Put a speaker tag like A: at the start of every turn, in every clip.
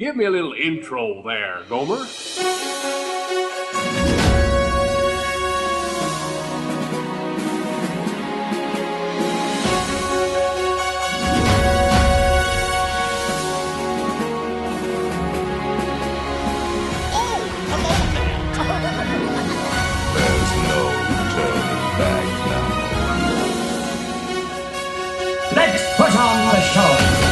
A: Give me a little intro there, Gomer.
B: There's no turning back now.
C: Let's put on the show.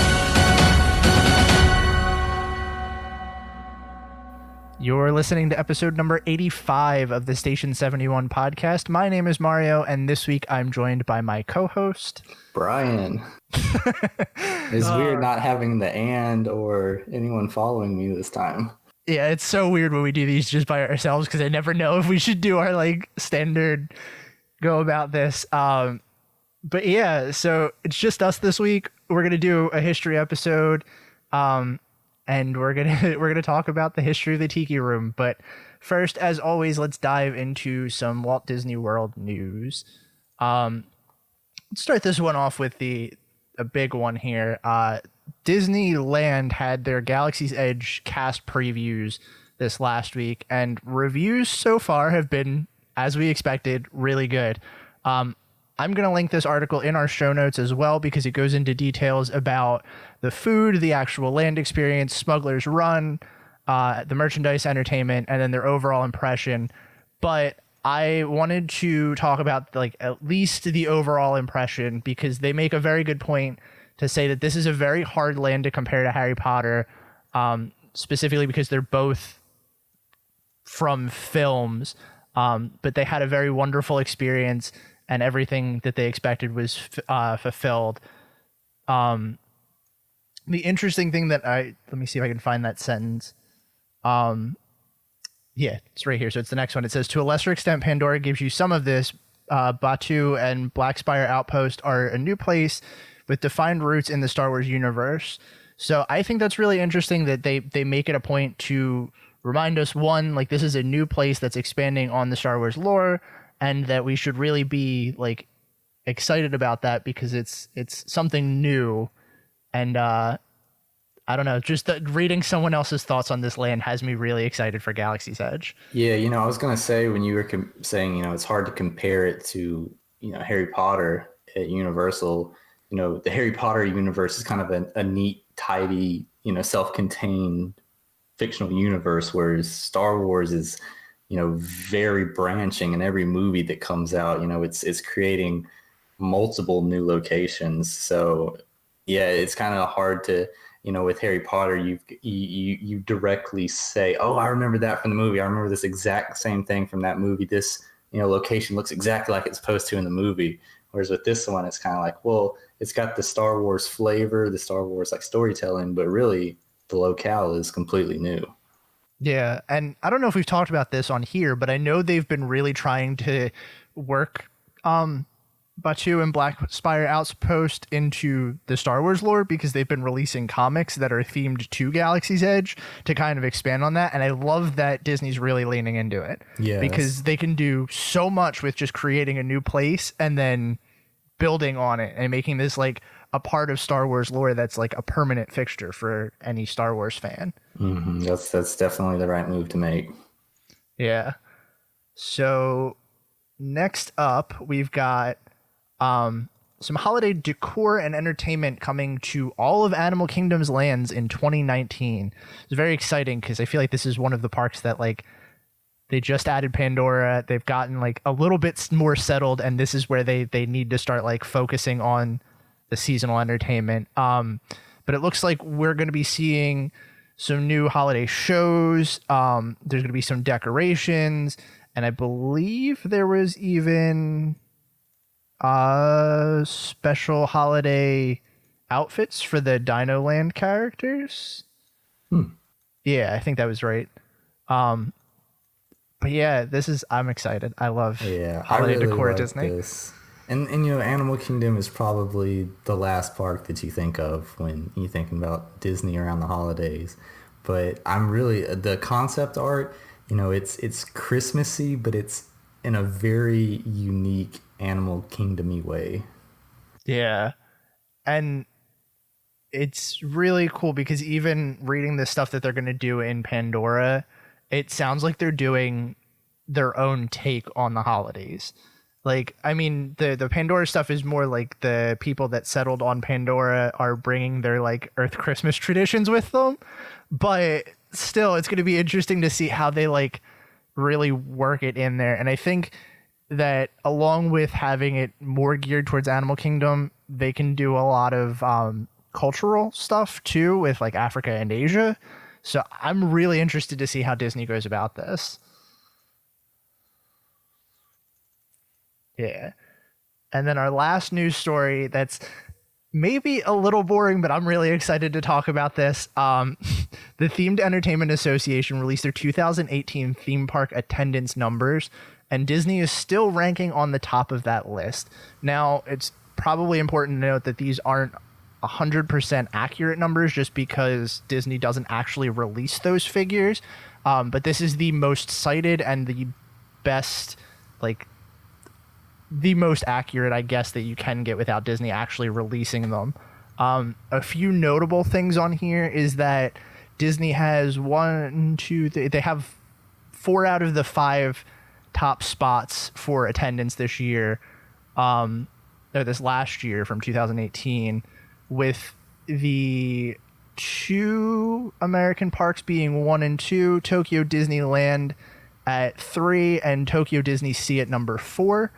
D: You're listening to episode number 85 of the Station 71 podcast. My name is Mario, and this week I'm joined by my co-host,
E: Brian. It's weird not having the and or anyone following me this time.
D: Yeah, it's so weird when we do these just by ourselves because I never know if we should do our standard go about this. But yeah, so it's just us this week. We're gonna do a history episode, and we're gonna talk about the history of the Tiki Room. But first, as always, let's dive into some Walt Disney World news. Let's start this one off with a big one here. Disneyland had their Galaxy's Edge cast previews this last week, and reviews so far have been, as we expected, really good. I'm going to link this article in our show notes as well because it goes into details about the food, the actual land experience, Smuggler's Run, the merchandise, entertainment, and then their overall impression. But I wanted to talk about at least the overall impression because they make a very good point to say that this is a very hard land to compare to Harry Potter, specifically because they're both from films, but they had a very wonderful experience and everything that they expected was fulfilled. The interesting thing that let me see if I can find that sentence. Yeah, it's right here. So it's the next one. It says, to a lesser extent, Pandora gives you some of this. Batuu and Black Spire Outpost are a new place with defined roots in the Star Wars universe. So I think that's really interesting that they make it a point to remind us, one, this is a new place that's expanding on the Star Wars lore, and that we should really be excited about that because it's something new. And I don't know, just reading someone else's thoughts on this land has me really excited for Galaxy's Edge.
E: Yeah, I was going to say when you were saying, it's hard to compare it to, Harry Potter at Universal. The Harry Potter universe is kind of a neat, tidy, self-contained fictional universe, whereas Star Wars is, very branching, and every movie that comes out, it's creating multiple new locations. So yeah, it's kind of hard to, with Harry Potter, you directly say, oh, I remember that from the movie. I remember this exact same thing from that movie. This, location looks exactly like it's supposed to in the movie. Whereas with this one, it's kind of well, it's got the Star Wars flavor, the Star Wars storytelling, but really the locale is completely new.
D: Yeah, and I don't know if we've talked about this on here, but I know they've been really trying to work Batuu and Black Spire Outpost into the Star Wars lore because they've been releasing comics that are themed to Galaxy's Edge to kind of expand on that. And I love that Disney's really leaning into it.
E: Yeah,
D: because they can do so much with just creating a new place and then building on it and making this a part of Star Wars lore that's a permanent fixture for any Star Wars fan.
E: Mm-hmm. That's definitely the right move to make.
D: Yeah. So next up, we've got some holiday decor and entertainment coming to all of Animal Kingdom's lands in 2019. It's very exciting because I feel like this is one of the parks that they just added Pandora. They've gotten a little bit more settled, and this is where they need to start focusing on the seasonal entertainment. But it looks like we're going to be seeing some new holiday shows. There's going to be some decorations, and I believe there was even special holiday outfits for the Dino Land characters. Yeah, I think that was right. But yeah, I'm excited. I love holiday decor at Disney.
E: This. And Animal Kingdom is probably the last park that you think of when you think about Disney around the holidays. But I'm really, the concept art, it's Christmassy, but it's in a very unique Animal Kingdom-y way.
D: Yeah. And it's really cool because even reading the stuff that they're going to do in Pandora, it sounds like they're doing their own take on the holidays. Like, I mean, the Pandora stuff is more like the people that settled on Pandora are bringing their like Earth Christmas traditions with them. But still, it's going to be interesting to see how they like really work it in there. And I think that along with having it more geared towards Animal Kingdom, they can do a lot of cultural stuff too with like Africa and Asia. So I'm really interested to see how Disney goes about this. Yeah. And then our last news story that's maybe a little boring, but I'm really excited to talk about this. The Themed Entertainment Association released their 2018 theme park attendance numbers, and Disney is still ranking on the top of that list. Now, it's probably important to note that these aren't 100% accurate numbers just because Disney doesn't actually release those figures. But this is the most cited and the best, like, the most accurate, I guess, that you can get without Disney actually releasing them. A few notable things on here is that Disney has they have 4 out of the 5 top spots for attendance this year, or this last year from 2018, with the 2 American parks being 1 and 2, Tokyo Disneyland at 3, and Tokyo Disney Sea at number 4.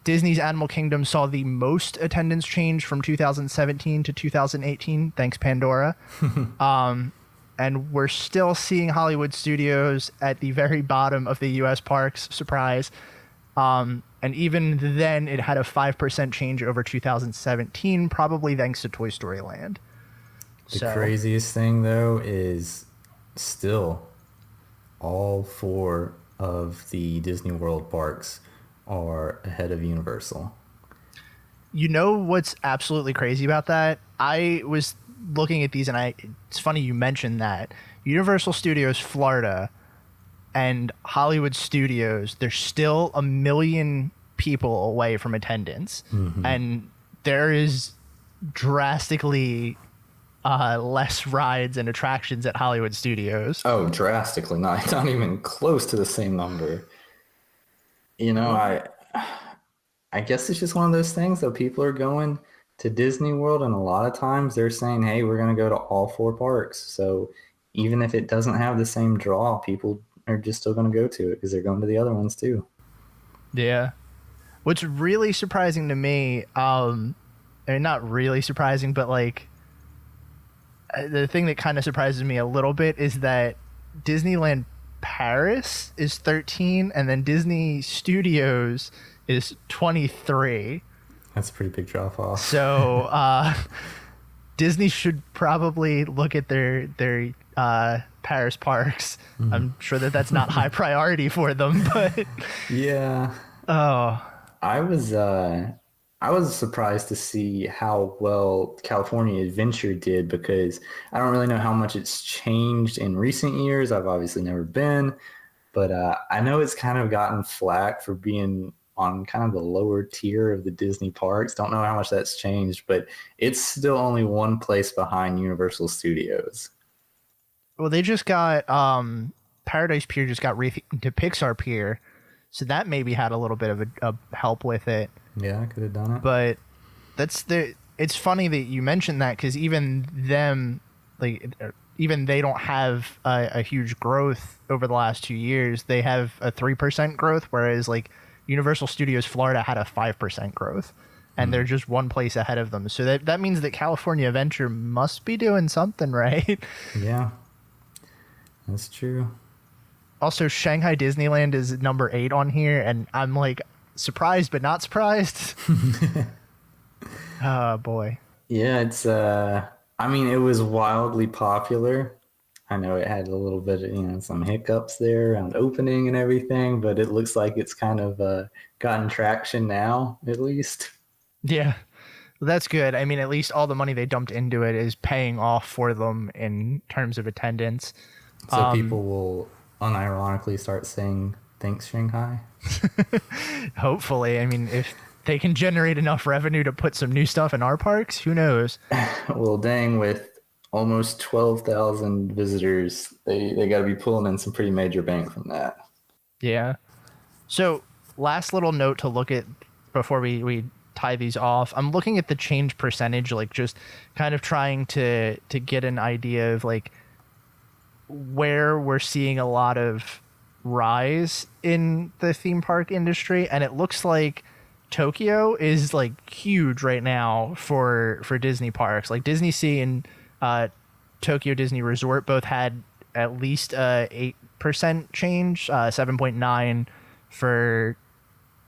D: Disney's Animal Kingdom saw the most attendance change from 2017 to 2018, thanks Pandora. And we're still seeing Hollywood Studios at the very bottom of the U.S. parks, surprise. And even then, it had a 5% change over 2017, probably thanks to Toy Story Land.
E: The craziest thing, though, is still all 4 of the Disney World parks are ahead of Universal.
D: You know what's absolutely crazy about that? I was looking at these, and it's funny you mentioned that. Universal Studios Florida and Hollywood Studios, they're still 1 million people away from attendance. Mm-hmm. And there is drastically less rides and attractions at Hollywood Studios.
E: Oh, drastically. Not even close to the same number. You know, I guess it's just one of those things that people are going to Disney World, and a lot of times they're saying, hey, we're going to go to all 4 parks. So even if it doesn't have the same draw, people are just still going to go to it because they're going to the other ones too.
D: Yeah. What's really surprising to me, I mean, not really surprising, but like the thing that kind of surprises me a little bit is that Disneyland Paris is 13, and then Disney Studios is 23.
E: That's a pretty big drop off.
D: So Disney should probably look at their Paris parks. Mm. I'm sure that that's not high priority for them, but
E: yeah.
D: Oh,
E: I was surprised to see how well California Adventure did, because I don't really know how much it's changed in recent years. I've obviously never been, but I know it's kind of gotten flack for being on kind of the lower tier of the Disney parks. Don't know how much that's changed, but it's still only 1 place behind Universal Studios.
D: Well, they just got Paradise Pier just got to Pixar Pier, so that maybe had a little bit of a help with it.
E: Yeah, I could have done it.
D: But it's funny that you mentioned that, because even them, like, even they don't have a huge growth over the last 2 years. They have a 3% growth, whereas like Universal Studios Florida had a 5% growth, and they're just 1 place ahead of them. So that means that California Adventure must be doing something right.
E: Yeah, that's true.
D: Also, Shanghai Disneyland is number 8 on here, and I'm like surprised but not surprised. Oh boy.
E: Yeah, it's I mean, it was wildly popular. I know it had a little bit of, some hiccups there around opening and everything, but it looks like it's kind of gotten traction now, at least.
D: Yeah, well, that's good. I mean, at least all the money they dumped into it is paying off for them in terms of attendance.
E: So people will unironically start saying, thanks, Shanghai.
D: Hopefully. I mean, if they can generate enough revenue to put some new stuff in our parks. Who knows?
E: Well, dang, with almost 12,000 visitors, they got to be pulling in some pretty major bank from that.
D: Yeah. So last little note to look at before we tie these off. I'm looking at the change percentage, like just kind of trying to get an idea of like where we're seeing a lot of rise in the theme park industry, and it looks like Tokyo is like huge right now for Disney parks. Like Disney Sea and Tokyo Disney Resort both had at least 8% change, 7.9 for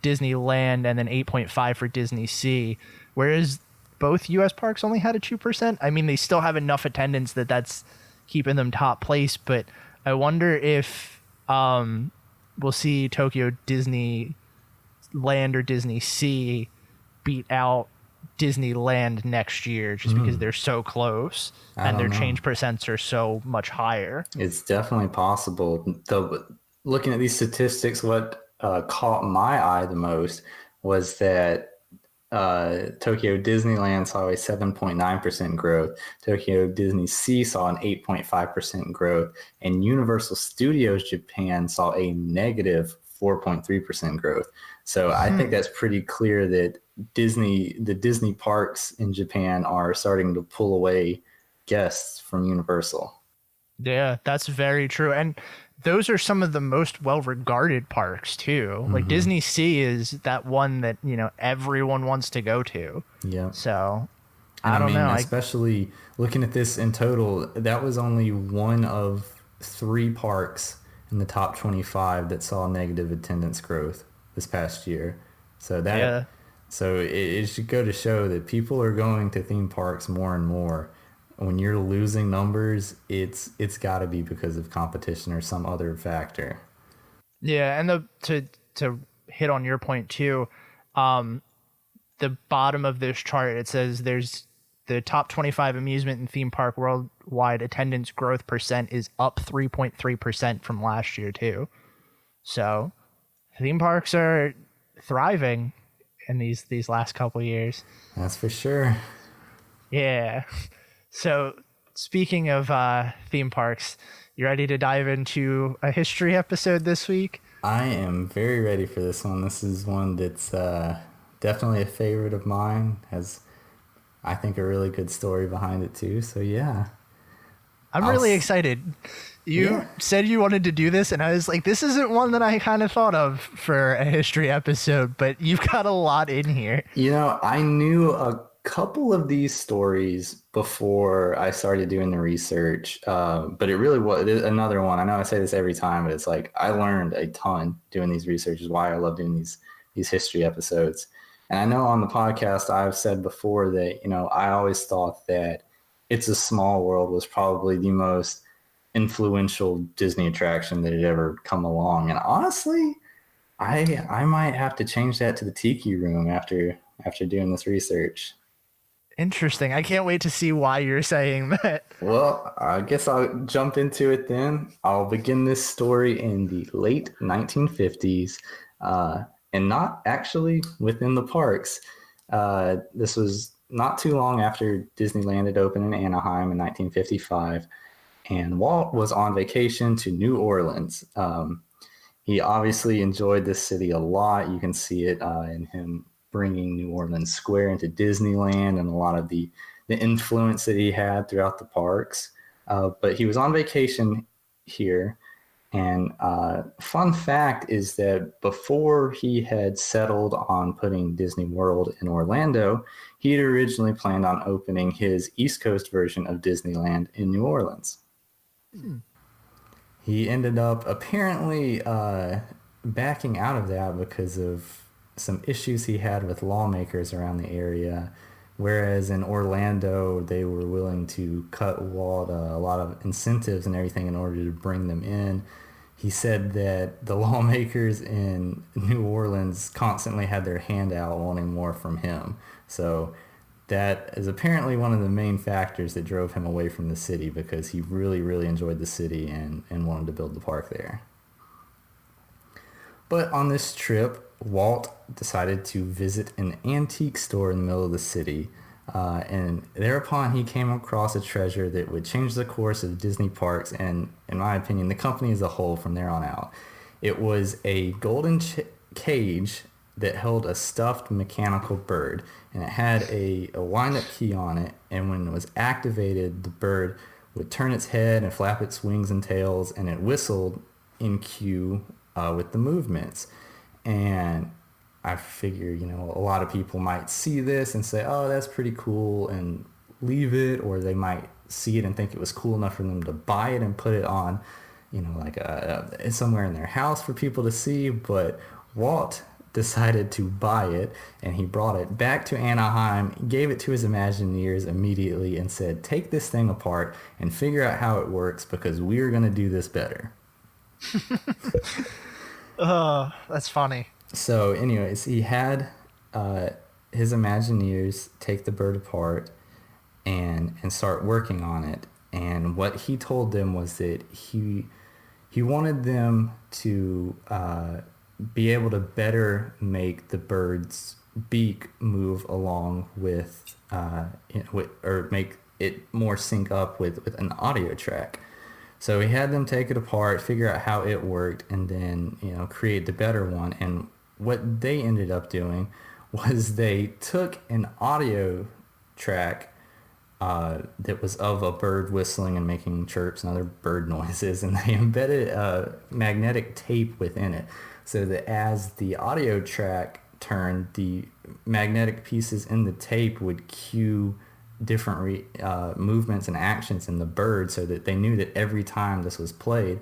D: Disneyland, and then 8.5 for Disney Sea. Whereas both U.S. parks only had a 2%. I mean, they still have enough attendance that's keeping them top place, but I wonder if we'll see Tokyo Disneyland or Disney Sea beat out Disneyland next year just because they're so close and their change percents are so much higher.
E: It's definitely possible. Though, looking at these statistics, what caught my eye the most was that Tokyo Disneyland saw a 7.9% growth. Tokyo Disney Sea saw an 8.5% growth, and Universal Studios Japan saw a negative 4.3% growth. So I think that's pretty clear that the Disney parks in Japan are starting to pull away guests from Universal.
D: Yeah, that's very true. And those are some of the most well-regarded parks too. Like Disney Sea is that one that, everyone wants to go to.
E: Yeah.
D: So
E: And
D: I don't know.
E: Especially looking at this in total, that was only one of 3 parks in the top 25 that saw negative attendance growth this past year. So it should go to show that people are going to theme parks more and more. When you're losing numbers, it's got to be because of competition or some other factor.
D: Yeah, and to hit on your point too, the bottom of this chart, it says there's the top 25 amusement and theme park worldwide attendance growth percent is up 3.3% from last year too. So theme parks are thriving in these last couple years.
E: That's for sure.
D: Yeah. So speaking of theme parks, you ready to dive into a history episode this week?
E: I am very ready for this one. This is one that's definitely a favorite of mine. Has, I think, a really good story behind it too. So yeah.
D: I'm really excited. You said you wanted to do this, and I was like, this isn't one that I kind of thought of for a history episode, but you've got a lot in here.
E: I knew a couple of these stories before I started doing the research, but it really was another one. I know I say this every time, but it's like I learned a ton doing these researches. Why I love doing these history episodes. And I know on the podcast I've said before that I always thought that It's a Small World was probably the most influential Disney attraction that had ever come along. And honestly, I might have to change that to the Tiki Room after doing this research.
D: Interesting. I can't wait to see why you're saying that.
E: Well, I guess I'll jump into it then. I'll begin this story in the late 1950s, and not actually within the parks. This was not too long after Disneyland had opened in Anaheim in 1955, and Walt was on vacation to New Orleans. He obviously enjoyed this city a lot. You can see it in him bringing New Orleans Square into Disneyland and a lot of the influence that he had throughout the parks. But he was on vacation here. And fun fact is that before he had settled on putting Disney World in Orlando, he had originally planned on opening his East Coast version of Disneyland in New Orleans. He ended up apparently backing out of that because of some issues he had with lawmakers around the area, whereas in Orlando they were willing to cut Walt a lot of incentives and everything in order to bring them in. He said that the lawmakers in New Orleans constantly had their hand out wanting more from him. So that is apparently one of the main factors that drove him away from the city, because he really, really enjoyed the city and wanted to build the park there. But on this trip, Walt decided to visit an antique store in the middle of the city. And thereupon he came across a treasure that would change the course of Disney parks and, in my opinion, the company as a whole from there on out. It was a golden cage that held a stuffed mechanical bird, and it had a wind-up key on it, and when it was activated, the bird would turn its head and flap its wings and tails, and it whistled in cue with the movements. And I figure, a lot of people might see this and say, oh, that's pretty cool, and leave it, or they might see it and think it was cool enough for them to buy it and put it on, like somewhere in their house for people to see. But Walt decided to buy it, and he brought it back to Anaheim, gave it to his Imagineers immediately, and said, take this thing apart and figure out how it works, because we're going to do this better.
D: Oh, that's funny.
E: So anyways, he had his Imagineers take the bird apart and start working on it. And what he told them was that he wanted them to be able to better make the bird's beak move along with, or make it more sync up with an audio track. So he had them take it apart, figure out how it worked, and then, create the better one. And what they ended up doing was they took an audio track that was of a bird whistling and making chirps and other bird noises, and they embedded magnetic tape within it, so that as the audio track turned, the magnetic pieces in the tape would cue different movements and actions in the bird, so that they knew that every time this was played,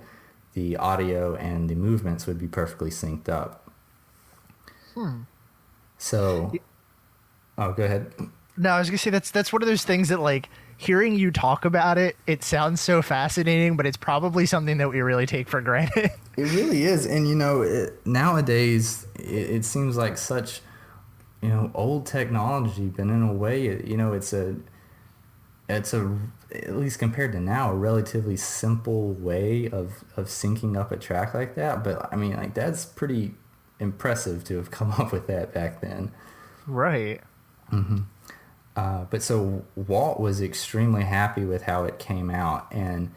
E: the audio and the movements would be perfectly synced up. So, oh, go ahead.
D: No, I was gonna say that's one of those things that, like, hearing you talk about it, it sounds so fascinating, but it's probably something that we really take for granted.
E: It really is. And, nowadays it seems like such, old technology, but in a way, it's a, at least compared to now, a relatively simple way of syncing up a track like that. But I mean, like, that's pretty impressive to have come up with that back then.
D: Right.
E: Mm-hmm. But so Walt was extremely happy with how it came out. And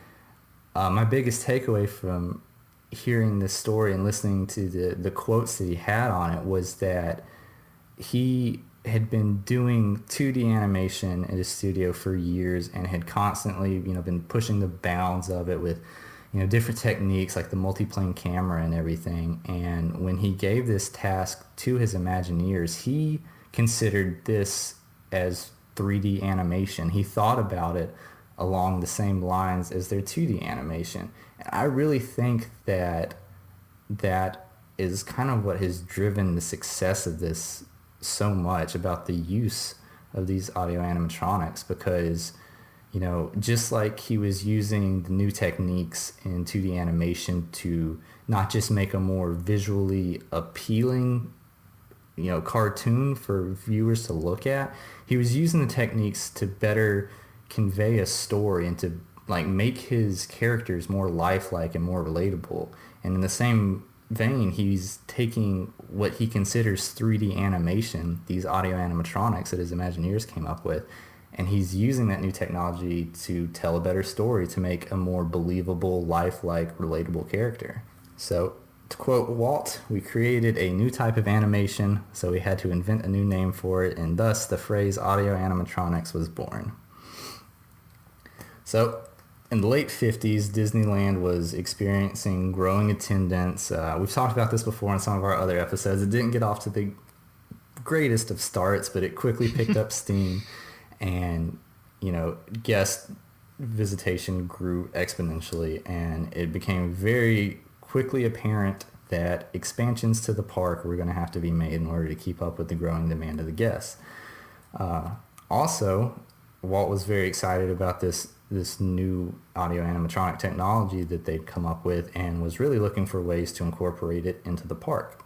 E: my biggest takeaway from hearing this story and listening to the quotes that he had on it was that he had been doing 2D animation in his studio for years and had constantly, been pushing the bounds of it with, different techniques like the multiplane camera and everything. And when he gave this task to his Imagineers, he considered this as 3D animation. He thought about it along the same lines as their 2D animation. And I really think that is kind of what has driven the success of this so much, about the use of these audio animatronics, because just like he was using the new techniques in 2D animation to not just make a more visually appealing cartoon for viewers to look at, he was using the techniques to better convey a story and to make his characters more lifelike and more relatable. And in the same vein, he's taking what he considers 3D animation, these audio animatronics that his Imagineers came up with, and he's using that new technology to tell a better story, to make a more believable, lifelike, relatable character. So, to quote Walt, we created a new type of animation, so we had to invent a new name for it, and thus the phrase audio animatronics was born. So, in the late 50s, Disneyland was experiencing growing attendance. We've talked about this before in some of our other episodes. It didn't get off to the greatest of starts, but it quickly picked up steam, and, guest visitation grew exponentially, and it became very quickly apparent that expansions to the park were going to have to be made in order to keep up with the growing demand of the guests. Also, Walt was very excited about this new audio animatronic technology that they'd come up with, and was really looking for ways to incorporate it into the park.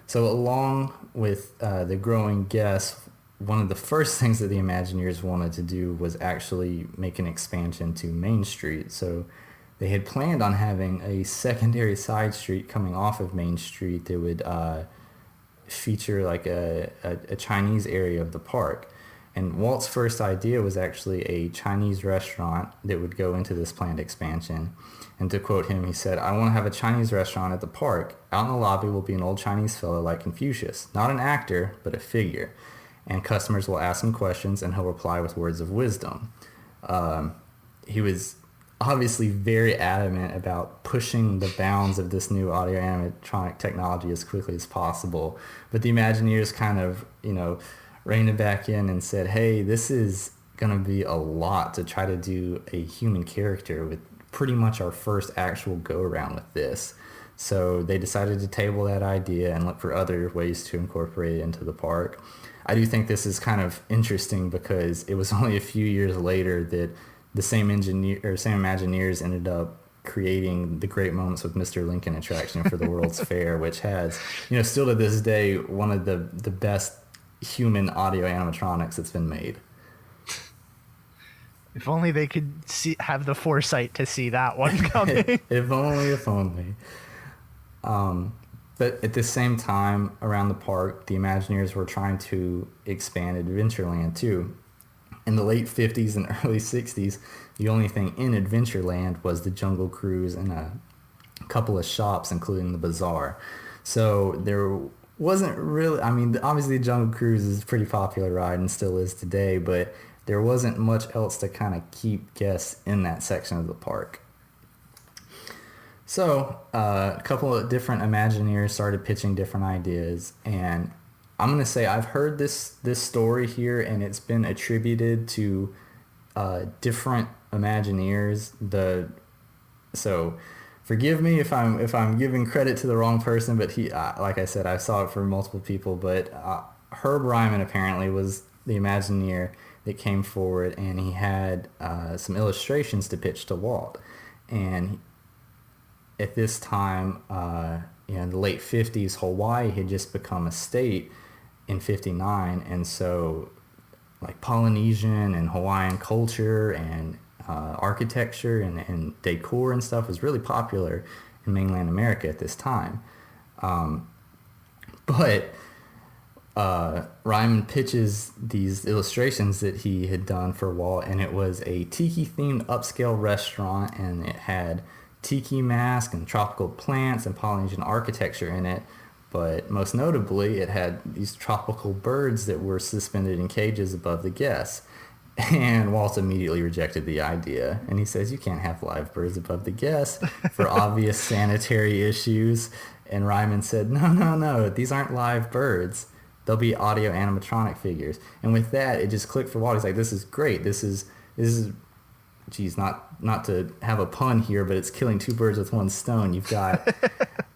E: So along with the growing guests, one of the first things that the Imagineers wanted to do was actually make an expansion to Main Street. So they had planned on having a secondary side street coming off of Main Street that would feature like a Chinese area of the park. And Walt's first idea was actually a Chinese restaurant that would go into this planned expansion. And to quote him, he said, "I want to have a Chinese restaurant at the park. Out in the lobby will be an old Chinese fellow like Confucius, not an actor, but a figure. And customers will ask him questions and he'll reply with words of wisdom." He was obviously very adamant about pushing the bounds of this new audio animatronic technology as quickly as possible. But the Imagineers kind of, reined it back in and said, hey, this is going to be a lot to try to do a human character with pretty much our first actual go around with this. So they decided to table that idea and look for other ways to incorporate it into the park. I do think this is kind of interesting because it was only a few years later that the same Imagineers ended up creating the Great Moments with Mr. Lincoln attraction for the World's Fair, which has, still to this day, one of the best human audio animatronics that's been made.
D: If only they could have the foresight to see that one coming.
E: If only. But at the same time, around the park, the Imagineers were trying to expand Adventureland too. In the late 50s and early 60s, the only thing in Adventureland was the Jungle Cruise and a couple of shops, including the bazaar. So there wasn't really, obviously the Jungle Cruise is a pretty popular ride and still is today, but there wasn't much else to kind of keep guests in that section of the park. So a couple of different Imagineers started pitching different ideas, and I'm going to say I've heard this story here, and it's been attributed to different Imagineers. So forgive me if I'm giving credit to the wrong person, but he, like I said, I saw it from multiple people. But Herb Ryman apparently was the Imagineer that came forward, and he had some illustrations to pitch to Walt. And at this time, in the late 50s, Hawaii had just become a state in 59, and so like Polynesian and Hawaiian culture and architecture and decor and stuff was really popular in mainland America at this time. But Ryman pitches these illustrations that he had done for Walt, and it was a tiki-themed upscale restaurant, and it had tiki mask and tropical plants and Polynesian architecture in it. But most notably, it had these tropical birds that were suspended in cages above the guests. And Walt immediately rejected the idea. And he says, you can't have live birds above the guests for obvious sanitary issues. And Ryman said, no, these aren't live birds. They'll be audio animatronic figures. And with that, it just clicked for Walt. He's like, this is great. This is geez, not to have a pun here, but it's killing two birds with one stone. You've got,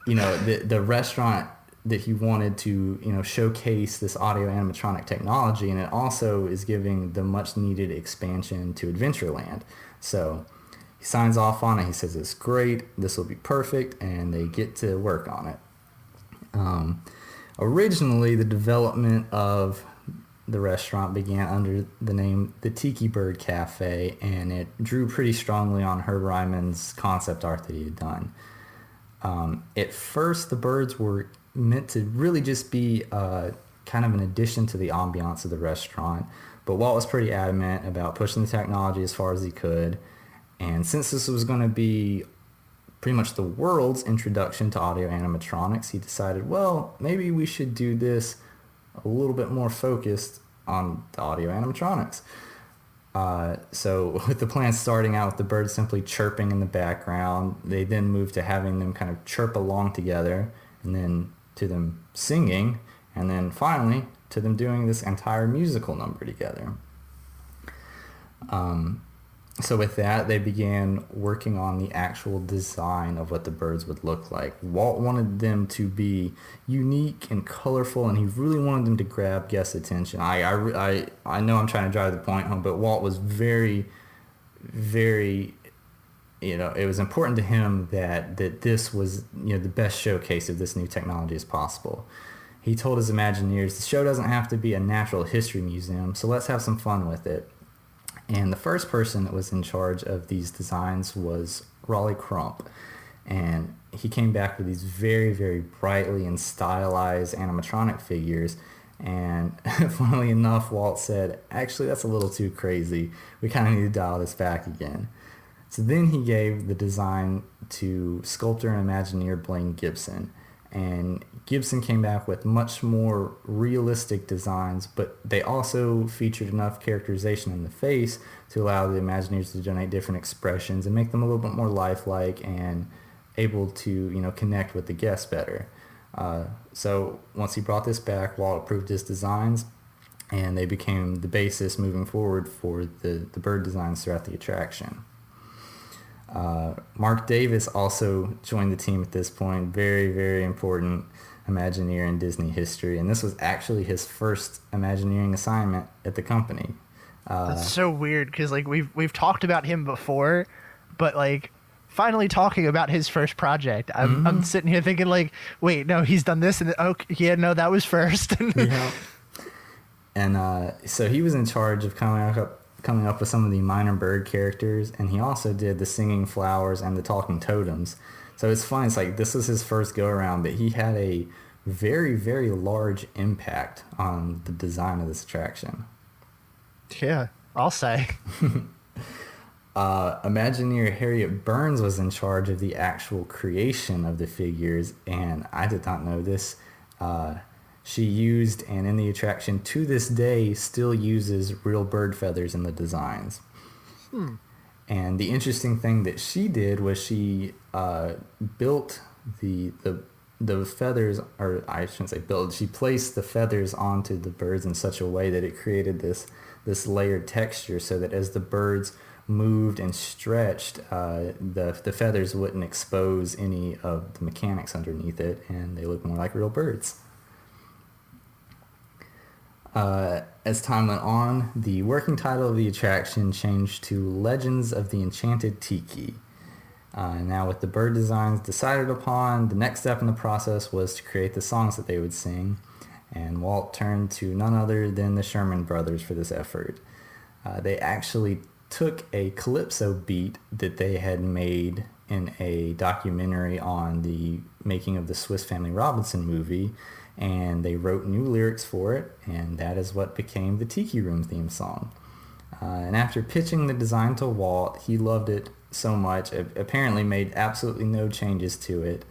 E: the restaurant that he wanted to, showcase this audio animatronic technology, and it also is giving the much needed expansion to Adventureland. So he signs off on it. He says it's great, this will be perfect, and they get to work on it. Originally, the development of the restaurant began under the name the Tiki Bird Cafe, and it drew pretty strongly on Herb Ryman's concept art that he had done. At first, the birds were meant to really just be kind of an addition to the ambiance of the restaurant, but Walt was pretty adamant about pushing the technology as far as he could. And since this was going to be pretty much the world's introduction to audio animatronics, he decided, well, maybe we should do this a little bit more focused on the audio animatronics. So with the plan starting out with the birds simply chirping in the background, they then moved to having them kind of chirp along together, and then to them singing, and then finally to them doing this entire musical number together. So with that, they began working on the actual design of what the birds would look like. Walt wanted them to be unique and colorful, and he really wanted them to grab guest attention. I know I'm trying to drive the point home, but Walt was very, very, it was important to him that this was, the best showcase of this new technology as possible. He told his Imagineers, the show doesn't have to be a natural history museum, so let's have some fun with it. And the first person that was in charge of these designs was Raleigh Crump. And he came back with these very, very brightly and stylized animatronic figures. And funnily enough, Walt said, actually, that's a little too crazy. We kind of need to dial this back again. So then he gave the design to sculptor and Imagineer Blaine Gibson. And Gibson came back with much more realistic designs, but they also featured enough characterization in the face to allow the Imagineers to donate different expressions and make them a little bit more lifelike and able to, connect with the guests better. So once he brought this back, Walt approved his designs, and they became the basis moving forward for the bird designs throughout the attraction. Mark Davis also joined the team at this point. Very, very important Imagineer in Disney history. And this was actually his first Imagineering assignment at the company.
D: That's so weird because we've talked about him before, but finally talking about his first project, I'm sitting here thinking wait, no, he's done this, and yeah, no, that was first.
E: Yeah. And so he was in charge of coming up with some of the minor bird characters, and he also did the singing flowers and the talking totems. So it's fun. It's this was his first go around, but he had a very, very large impact on the design of this attraction.
D: Yeah, I'll say.
E: Imagineer Harriet Burns was in charge of the actual creation of the figures, and I did not know this. She used, and in the attraction to this day, still uses real bird feathers in the designs. And the interesting thing that she did was she built the feathers, or I shouldn't say built, she placed the feathers onto the birds in such a way that it created this layered texture so that as the birds moved and stretched, the feathers wouldn't expose any of the mechanics underneath it, and they look more like real birds. As time went on, the working title of the attraction changed to Legends of the Enchanted Tiki. Now with the bird designs decided upon, the next step in the process was to create the songs that they would sing, and Walt turned to none other than the Sherman Brothers for this effort. They actually took a calypso beat that they had made in a documentary on the making of the Swiss Family Robinson movie, and they wrote new lyrics for it, and that is what became the Tiki Room theme song. And after pitching the design to Walt, he loved it so much, apparently made absolutely no changes to it,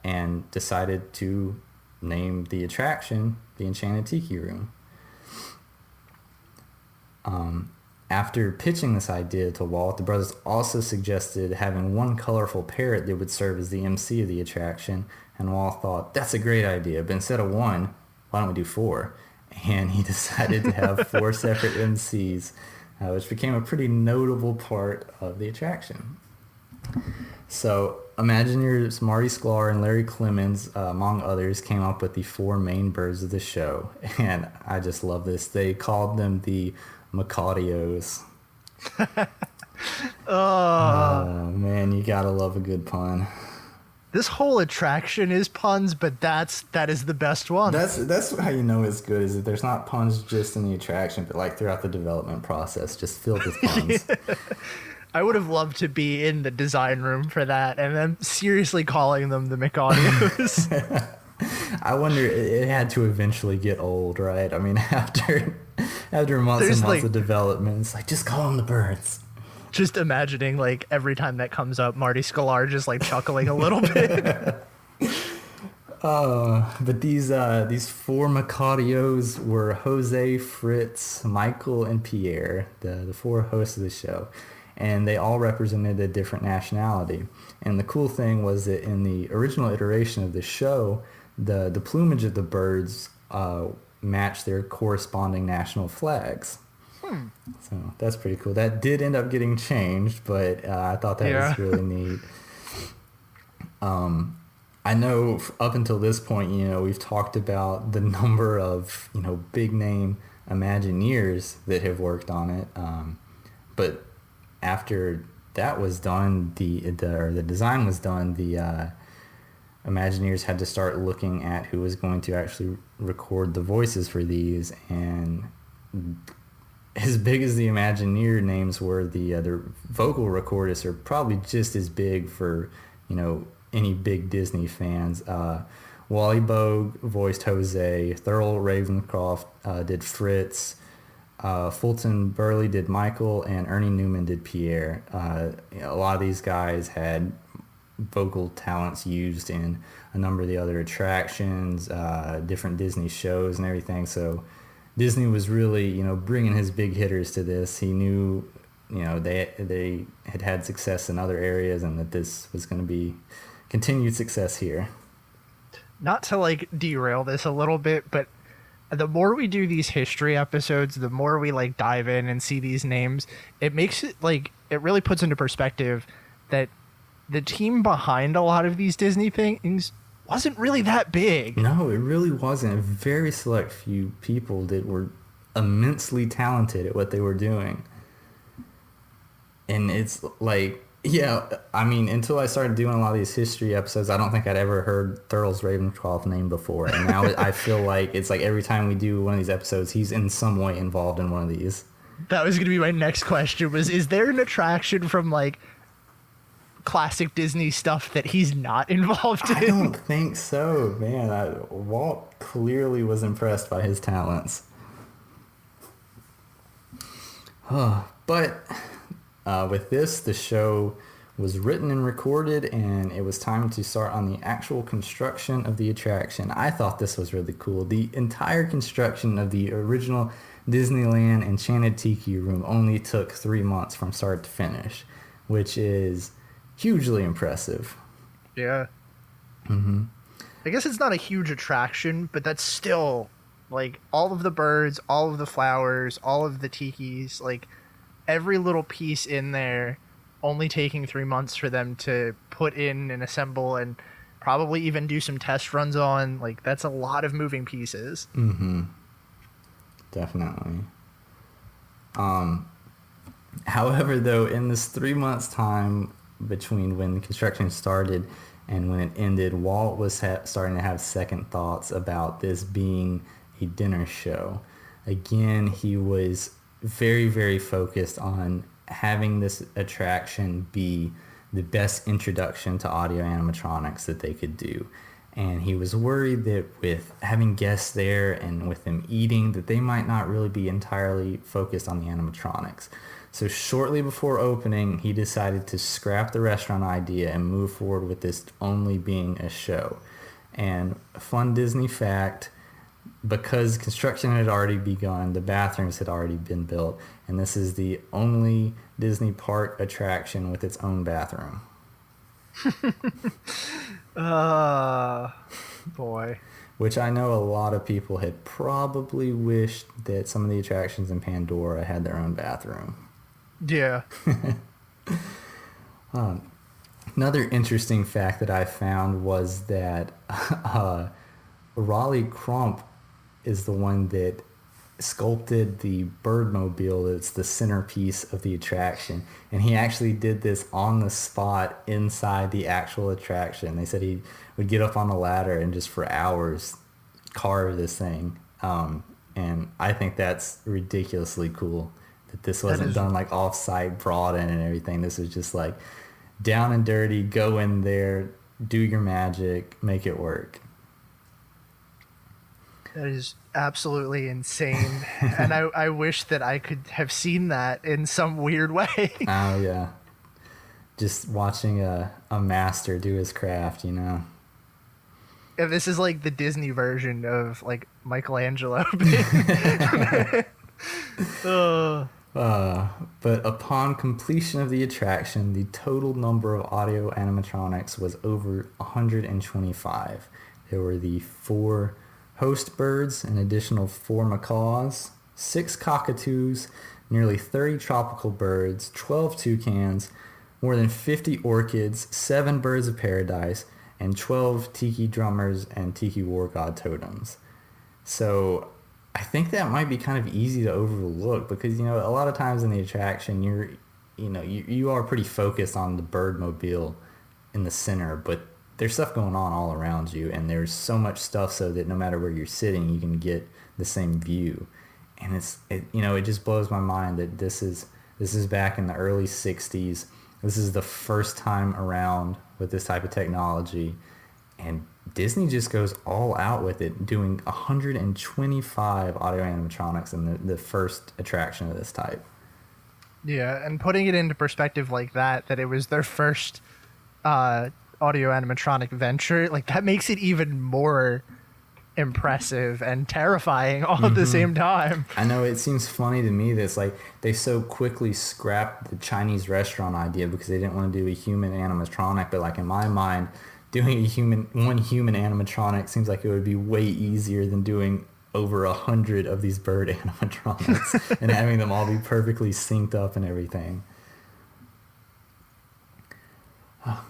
E: and decided to name the attraction the Enchanted Tiki Room. After pitching this idea to Walt, the brothers also suggested having one colorful parrot that would serve as the MC of the attraction, and Walt thought, that's a great idea, but instead of one, why don't we do 4? And he decided to have 4 separate MCs, which became a pretty notable part of the attraction. So Imagineers Marty Sklar and Larry Clemens, among others, came up with the 4 main birds of the show, and I just love this. They called them the Macaudios. Oh man, you gotta love a good pun.
D: This whole attraction is puns, but that is the best one.
E: That's how you know it's good, is that there's not puns just in the attraction, but throughout the development process, just filled with puns.
D: Yeah. I would have loved to be in the design room for that, and then seriously calling them the McAudios.
E: I wonder, it had to eventually get old, right? I mean, after months and months of development, it's just call them the birds.
D: Just imagining every time that comes up, Marty Sklar just chuckling a little bit.
E: But these 4 Macaudios were Jose, Fritz, Michael, and Pierre, the 4 hosts of the show. And they all represented a different nationality. And the cool thing was that in the original iteration of the show, the plumage of the birds matched their corresponding national flags. So that's pretty cool. That did end up getting changed, but I thought that was really neat. I know up until this point, we've talked about the number of, big name Imagineers that have worked on it. But after that was done, the design was done, the Imagineers had to start looking at who was going to actually record the voices for these, and as big as the Imagineer names were, the vocal recordists are probably just as big for, any big Disney fans. Wally Bogue voiced Jose, Thurl Ravencroft did Fritz, Fulton Burley did Michael, and Ernie Newman did Pierre. A lot of these guys had vocal talents used in a number of the other attractions, different Disney shows and everything. So Disney was really, bringing his big hitters to this. He knew, they had success in other areas and that this was going to be continued success here.
D: Not to derail this a little bit, but the more we do these history episodes, the more we dive in and see these names, it makes it it really puts into perspective that the team behind a lot of these Disney things wasn't really that big.
E: No, it really wasn't. A very select few people that were immensely talented at what they were doing. And it's until I started doing a lot of these history episodes, I don't think I'd ever heard Thurl's Ravencroft name before. And now I feel like it's every time we do one of these episodes, he's in some way involved in one of these.
D: That was going to be my next question is there an attraction from classic Disney stuff that he's not involved in?
E: I don't think so, man. Walt clearly was impressed by his talents. But with this, the show was written and recorded, and it was time to start on the actual construction of the attraction. I thought this was really cool. The entire construction of the original Disneyland Enchanted Tiki Room only took 3 months from start to finish, which is hugely impressive.
D: Yeah.
E: Mm-hmm.
D: I guess it's not a huge attraction, but that's still all of the birds, all of the flowers, all of the tikis, every little piece in there only taking 3 months for them to put in and assemble and probably even do some test runs on. That's a lot of moving pieces.
E: Mm-hmm. Definitely. However, though, in this 3 months time between when the construction started and when it ended, Walt was starting to have second thoughts about this being a dinner show. Again, he was very, very focused on having this attraction be the best introduction to audio animatronics that they could do. And he was worried that with having guests there and with them eating, that they might not really be entirely focused on the animatronics. So shortly before opening, he decided to scrap the restaurant idea and move forward with this only being a show. And a fun Disney fact, because construction had already begun, the bathrooms had already been built, and this is the only Disney park attraction with its own bathroom.
D: Boy.
E: Which I know a lot of people had probably wished that some of the attractions in Pandora had their own bathroom.
D: Yeah.
E: Another interesting fact that I found was that Raleigh Crump is the one that sculpted the Birdmobile that's the centerpiece of the attraction. And he actually did this on the spot inside the actual attraction. They said he would get up on the ladder and just for hours carve this thing. And I think that's ridiculously cool that this wasn't done off-site, brought in and everything. This was just down and dirty, go in there, do your magic, make it work.
D: That is absolutely insane. And I wish that I could have seen that in some weird way.
E: Oh, yeah. Just watching a master do his craft,
D: Yeah, this is the Disney version of Michelangelo.
E: But upon completion of the attraction, the total number of audio animatronics was over 125. There were the 4 host birds, an additional 4 macaws, 6 cockatoos, nearly 30 tropical birds, 12 toucans, more than 50 orchids, 7 birds of paradise, and 12 tiki drummers and tiki war god totems. So I think that might be kind of easy to overlook because, a lot of times in the attraction, you are pretty focused on the Birdmobile in the center, but there's stuff going on all around you, and there's so much stuff so that no matter where you're sitting, you can get the same view. and it just blows my mind that this is back in the early 60s. This is the first time around with this type of technology, and Disney just goes all out with it, doing 125 audio animatronics in the first attraction of this type.
D: Yeah, and putting it into perspective like that it was their first audio animatronic venture, like that makes it even more impressive and terrifying all at the same time.
E: I know it seems funny to me that it's like they so quickly scrapped the Chinese restaurant idea because they didn't want to do a human animatronic, but like in my mind, doing one human animatronic seems like it would be way easier than doing over 100 of these bird animatronics and having them all be perfectly synced up and everything.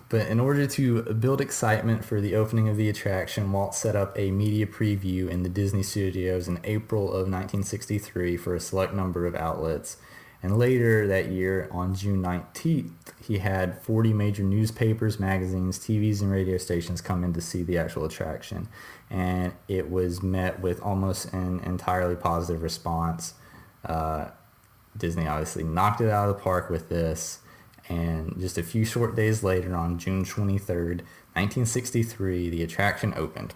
E: But in order to build excitement for the opening of the attraction, Walt set up a media preview in the Disney Studios in April of 1963 for a select number of outlets. And later that year, on June 19th, he had 40 major newspapers, magazines, TVs, and radio stations come in to see the actual attraction. And it was met with almost an entirely positive response. Disney obviously knocked it out of the park with this. And just a few short days later, on June 23rd, 1963, the attraction opened.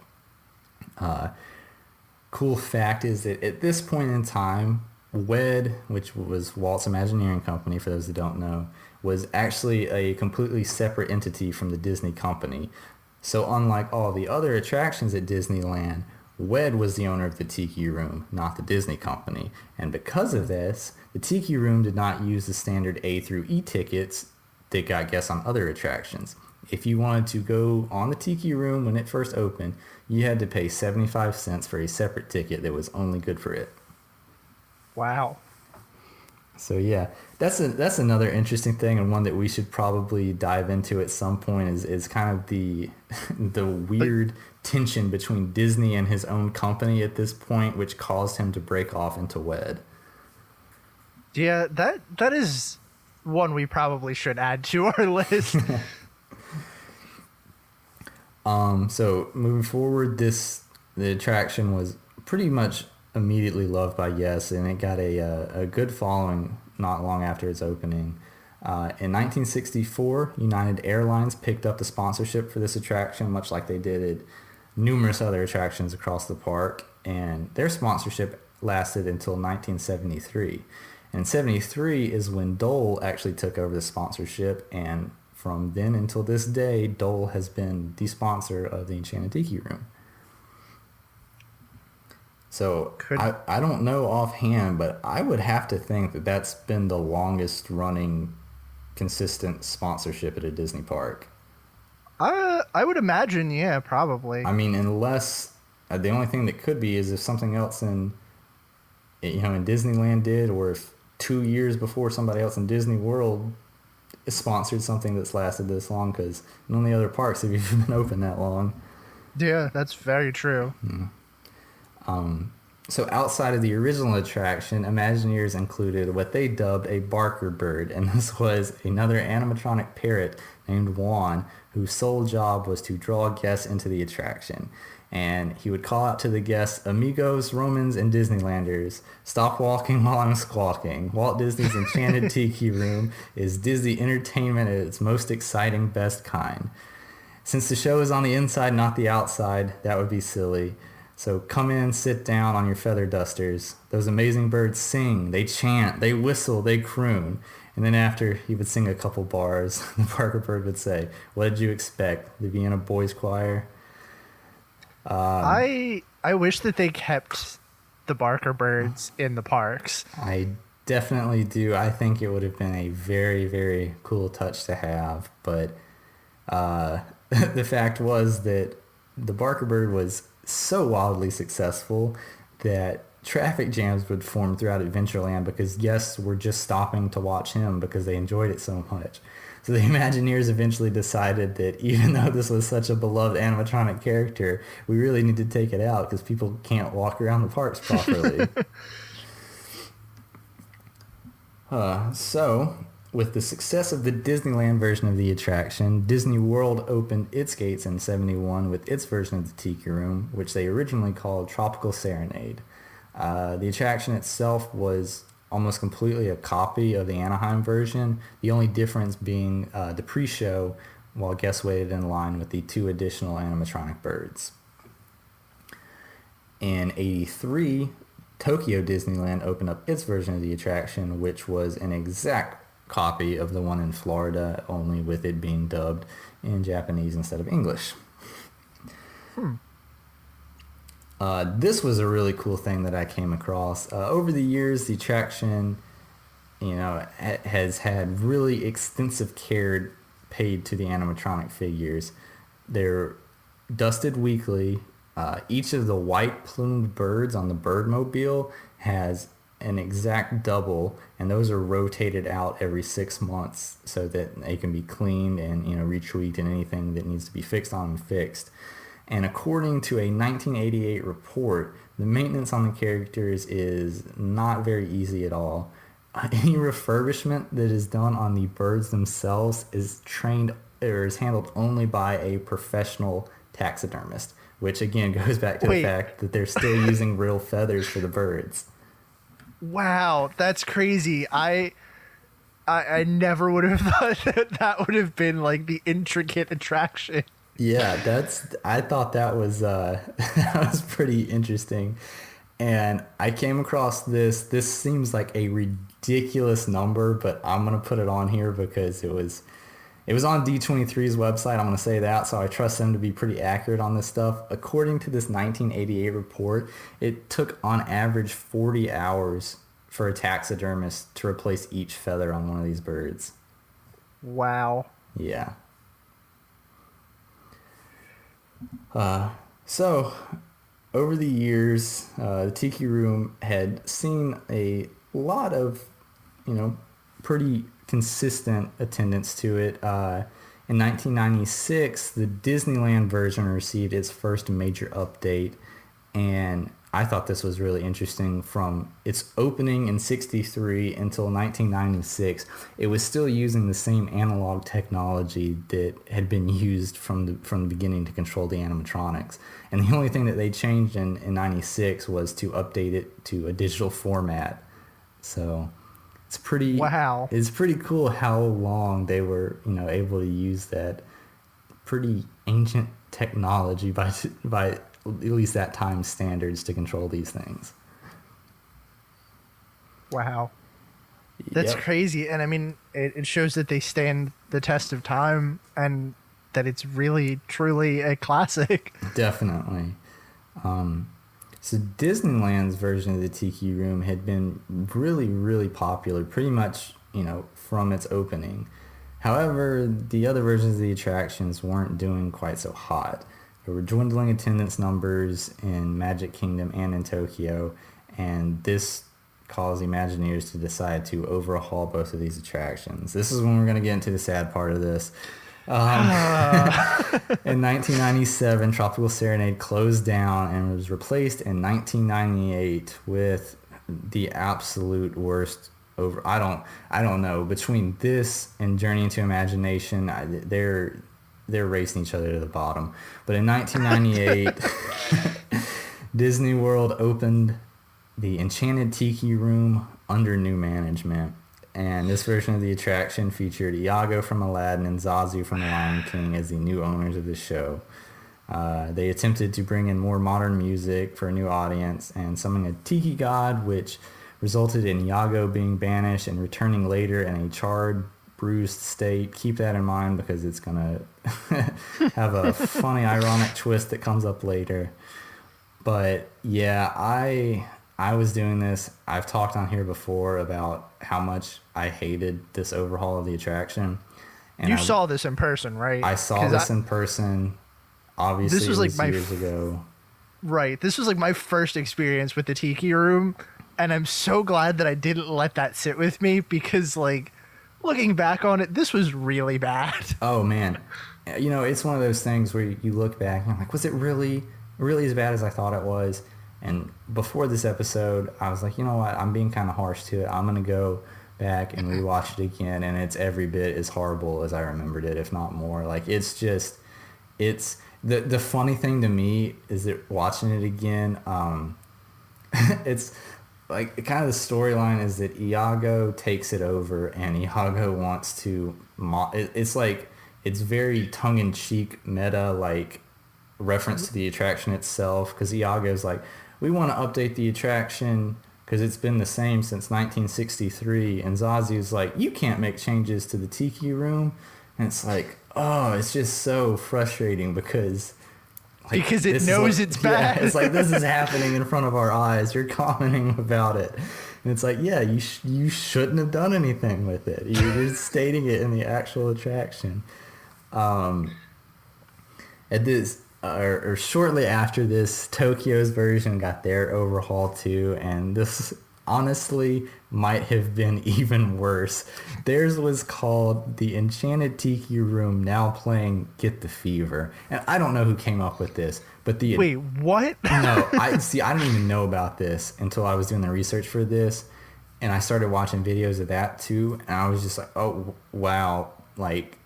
E: Cool fact is that at this point in time, WED, which was Walt's Imagineering company, for those that don't know, was actually a completely separate entity from the Disney company. So unlike all the other attractions at Disneyland, WED was the owner of the Tiki Room, not the Disney company. And because of this, the Tiki Room did not use the standard A through E tickets that got guests on other attractions. If you wanted to go on the Tiki Room when it first opened, you had to pay 75 cents for a separate ticket that was only good for it.
D: Wow.
E: So yeah, that's another interesting thing, and one that we should probably dive into at some point is kind of the weird tension between Disney and his own company at this point, which caused him to break off into WED.
D: Yeah, that is one we probably should add to our list.
E: So moving forward, the attraction was pretty much immediately loved by guests, and it got a good following not long after its opening. In 1964, United Airlines picked up the sponsorship for this attraction, much like they did at numerous other attractions across the park, and their sponsorship lasted until 1973. And 73 is when Dole actually took over the sponsorship, and from then until this day, Dole has been the sponsor of the Enchanted Tiki Room. So I don't know offhand, but I would have to think that that's been the longest running consistent sponsorship at a Disney park.
D: I would imagine, yeah, probably.
E: I mean, unless the only thing that could be is if something else in Disneyland did, or if 2 years before somebody else in Disney World sponsored something that's lasted this long, because none of the other parks have even been open that long.
D: Yeah, that's very true.
E: So outside of the original attraction, Imagineers included what they dubbed a Barker bird, and this was another animatronic parrot named Juan, whose sole job was to draw guests into the attraction. And he would call out to the guests, "Amigos, Romans, and Disneylanders, stop walking while I'm squawking. Walt Disney's Enchanted Tiki Room is Disney entertainment at its most exciting, best kind. Since the show is on the inside, not the outside, that would be silly. So come in, sit down on your feather dusters. Those amazing birds sing, they chant, they whistle, they croon." And then after he would sing a couple bars, the Barker bird would say, "What did you expect? To be in a boys' choir?"
D: I wish that they kept the Barker birds in the parks.
E: I definitely do. I think it would have been a very, very cool touch to have. But the fact was that the Barker bird was so wildly successful that traffic jams would form throughout Adventureland because guests were just stopping to watch him because they enjoyed it so much. So the Imagineers eventually decided that even though this was such a beloved animatronic character, we really need to take it out because people can't walk around the parks properly. So, with the success of the Disneyland version of the attraction, Disney World opened its gates in 1971 with its version of the Tiki Room, which they originally called Tropical Serenade. The attraction itself was almost completely a copy of the Anaheim version, the only difference being the pre-show, while guests waited in line with the 2 additional animatronic birds. In '83, Tokyo Disneyland opened up its version of the attraction, which was an exact copy of the one in Florida, only with it being dubbed in Japanese instead of English. This was a really cool thing that I came across. Over the years, the attraction, has had really extensive care paid to the animatronic figures. They're dusted weekly. Each of the white plumed birds on the Birdmobile has an exact double, and those are rotated out every 6 months so that they can be cleaned and retweaked, and anything that needs to be fixed on and fixed. And according to a 1988 report, the maintenance on the characters is not very easy at all. Any refurbishment that is done on the birds themselves is handled only by a professional taxidermist, which again goes back to the fact that they're still using real feathers for the birds.
D: Wow, that's crazy. I never would have thought that would have been like the intricate attraction.
E: Yeah, I thought that was that was pretty interesting. And I came across this. This seems like a ridiculous number, but I'm gonna put it on here because it was on D23's website. I'm gonna say that, so I trust them to be pretty accurate on this stuff. According to this 1988 report, it took on average 40 hours for a taxidermist to replace each feather on one of these birds.
D: Wow.
E: Yeah. So, over the years, the Tiki Room had seen a lot of, pretty consistent attendance to it. In 1996, the Disneyland version received its first major update, and I thought this was really interesting. From its opening in '63 until 1996, it was still using the same analog technology that had been used from the beginning to control the animatronics. And the only thing that they changed in '96 was to update it to a digital format. So it's pretty
D: wow.
E: It's pretty cool how long they were able to use that pretty ancient technology by at least that time standards to control these things.
D: Wow. That's crazy. And I mean, it shows that they stand the test of time and that it's really, truly a classic.
E: Definitely. So Disneyland's version of the Tiki Room had been really, really popular pretty much, from its opening. However, the other versions of the attractions weren't doing quite so hot. There were dwindling attendance numbers in Magic Kingdom and in Tokyo, and this caused Imagineers to decide to overhaul both of these attractions. This is when we're going to get into the sad part of this. In 1997, Tropical Serenade closed down and was replaced in 1998 with the absolute worst I don't know. Between this and Journey into Imagination, they're racing each other to the bottom. But in 1998, Disney World opened the Enchanted Tiki Room under new management. And this version of the attraction featured Iago from Aladdin and Zazu from The Lion King as the new owners of the show. They attempted to bring in more modern music for a new audience and summon a tiki god, which resulted in Iago being banished and returning later in a charred, bruised state. Keep that in mind because it's going to have a funny, ironic twist that comes up later. But yeah, I was doing this. I've talked on here before about how much I hated this overhaul of the attraction. And
D: you saw this in person, right?
E: I saw this in person. Obviously,
D: this was like
E: years ago.
D: Right. This was like my first experience with the Tiki Room. And I'm so glad that I didn't let that sit with me because, like, looking back on it, this was really bad. Oh,
E: man. It's one of those things where you look back and I'm like, was it really as bad as I thought it was? And before this episode, I was like, you know what? I'm being kind of harsh to it. I'm going to go back and rewatch it again. And it's every bit as horrible as I remembered it, if not more. Like, it's the funny thing to me is that watching it again, it's like kind of the storyline is that Iago takes it over, and Iago wants to. It's like it's very tongue-in-cheek, meta, like reference to the attraction itself, because Iago's like, we want to update the attraction because it's been the same since 1963, and Zazu's like, you can't make changes to the Tiki Room, and it's like, oh, it's just so frustrating because. Like,
D: because it knows it's bad.
E: Yeah, it's like, this is happening in front of our eyes. You're commenting about it. And it's like, yeah, you shouldn't have done anything with it. You're just stating it in the actual attraction. At this, or shortly after this, Tokyo's version got their overhaul too. And this honestly might have been even worse. Theirs was called the Enchanted Tiki Room, now playing Get the Fever. And I don't know who came up with this, but
D: Wait, what?
E: No, I didn't even know about this until I was doing the research for this, and I started watching videos of that too, and I was just like, oh wow, like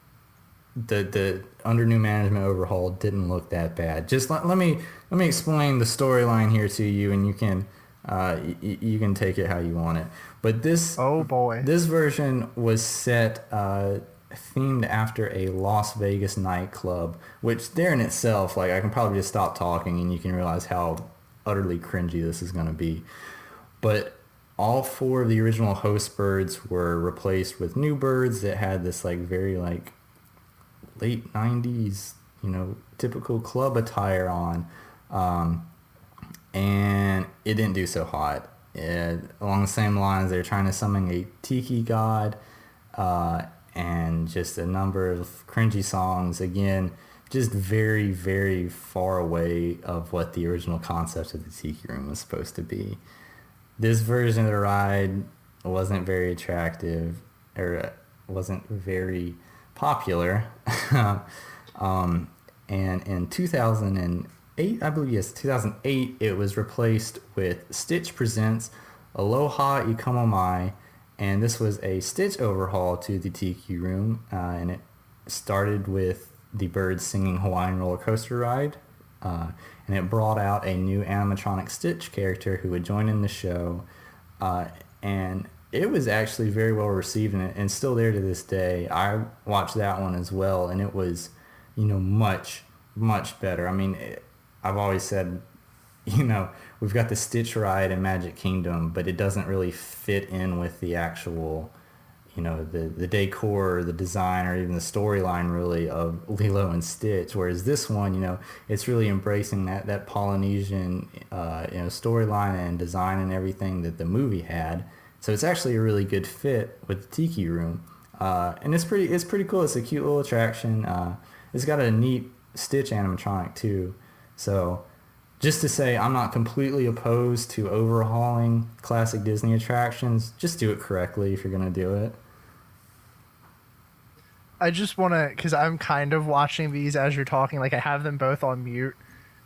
E: the under new management overhaul didn't look that bad. Just let me explain the storyline here to you, and you can you can take it how you want it. But this this version was set themed after a Las Vegas nightclub, which there in itself, like, I can probably just stop talking and you can realize how utterly cringy this is going to be. But all 4 of the original host birds were replaced with new birds that had this like very like late 90s, typical club attire on. And it didn't do so hot. Along the same lines, they're trying to summon a tiki god, and just a number of cringy songs. Again, just very, very far away of what the original concept of the Tiki Room was supposed to be. This version of the ride wasn't very attractive, or wasn't very popular. And in 2008, I believe, yes, 2008, it was replaced with Stitch Presents Aloha Ikamomai, and this was a Stitch overhaul to the Tiki Room, and it started with the birds singing Hawaiian Roller Coaster Ride, and it brought out a new animatronic Stitch character who would join in the show, and it was actually very well received, and still there to this day. I watched that one as well, and it was, much, much better. I mean, I've always said, we've got the Stitch ride in Magic Kingdom, but it doesn't really fit in with the actual, the decor, or the design, or even the storyline really of Lilo and Stitch. Whereas this one, it's really embracing that Polynesian, storyline and design and everything that the movie had. So it's actually a really good fit with the Tiki Room, and it's pretty cool. It's a cute little attraction. It's got a neat Stitch animatronic too. So just to say, I'm not completely opposed to overhauling classic Disney attractions. Just do it correctly if you're going to do it.
D: I just want to, because I'm kind of watching these as you're talking, like I have them both on mute,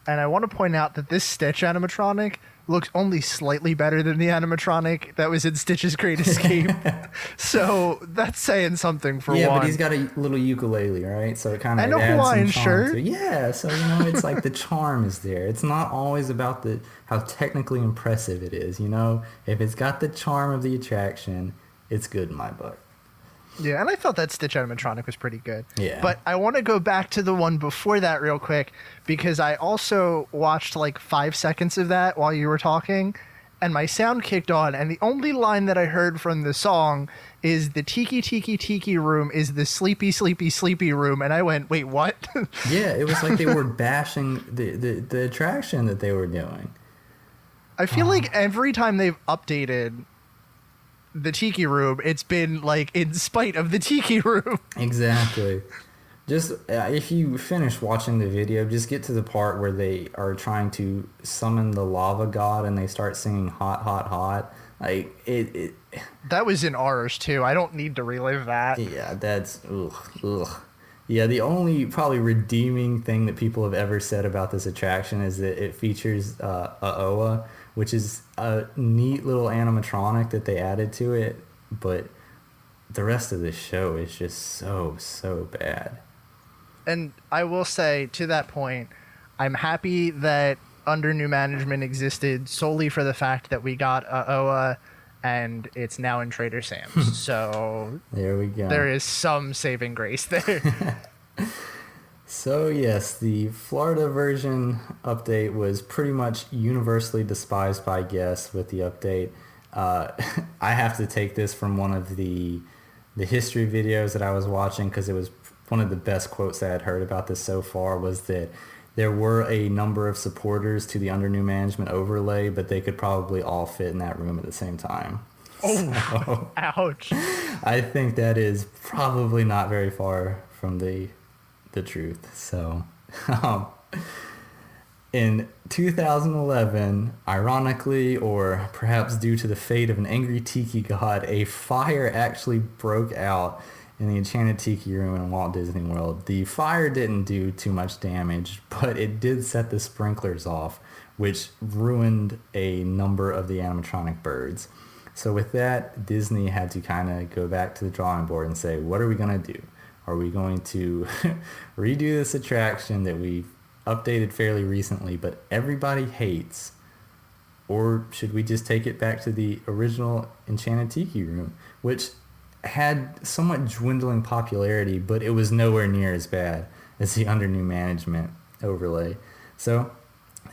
D: and I want to point out that this Stitch animatronic looks only slightly better than the animatronic that was in Stitch's Great Escape. So that's saying something for one.
E: Yeah, but he's got a little ukulele, right? So it kind of
D: and a
E: adds
D: Hawaiian
E: some charm
D: shirt.
E: to it. Yeah, so it's like the charm is there. It's not always about how technically impressive it is. If it's got the charm of the attraction, it's good in my book.
D: Yeah, and I thought that Stitch animatronic was pretty good.
E: Yeah.
D: But I want to go back to the one before that real quick, because I also watched like 5 seconds of that while you were talking, and my sound kicked on, and the only line that I heard from the song is the Tiki Tiki Tiki Room is the sleepy, sleepy, sleepy room, and I went, wait, what?
E: Yeah, it was like they were bashing the attraction that they were doing.
D: I feel like every time they've updated the Tiki Room, it's been like in spite of the Tiki Room.
E: Exactly. Just if you finish watching the video, just get to the part where they are trying to summon the lava god and they start singing hot, hot, hot. Like it
D: that was in ours too. I don't need to relive that.
E: Yeah, that's ugh. Yeah, the only probably redeeming thing that people have ever said about this attraction is that it features Aoa, which is a neat little animatronic that they added to it, but the rest of the show is just so bad.
D: And I will say, to that point, I'm happy that under new management existed solely for the fact that we got OA, and it's now in Trader Sam's. So
E: there we go.
D: There is some saving grace there.
E: So yes, the Florida version update was pretty much universally despised by guests with the update. I have to take this from one of the history videos that I was watching, because it was one of the best quotes that I'd heard about this so far, was that there were a number of supporters to the under new management overlay, but they could probably all fit in that room at the same time.
D: Oh,
E: so,
D: ouch.
E: I think that is probably not very far from the truth. So in 2011, ironically, or perhaps due to the fate of an angry tiki god, a fire actually broke out in the Enchanted Tiki Room in Walt Disney World. The fire didn't do too much damage, but it did set the sprinklers off, which ruined a number of the animatronic birds. So with that, Disney had to kind of go back to the drawing board and say, what are we going to do? Are we going to redo this attraction that we updated fairly recently, but everybody hates? Or should we just take it back to the original Enchanted Tiki Room, which had somewhat dwindling popularity, but it was nowhere near as bad as the under new management overlay. So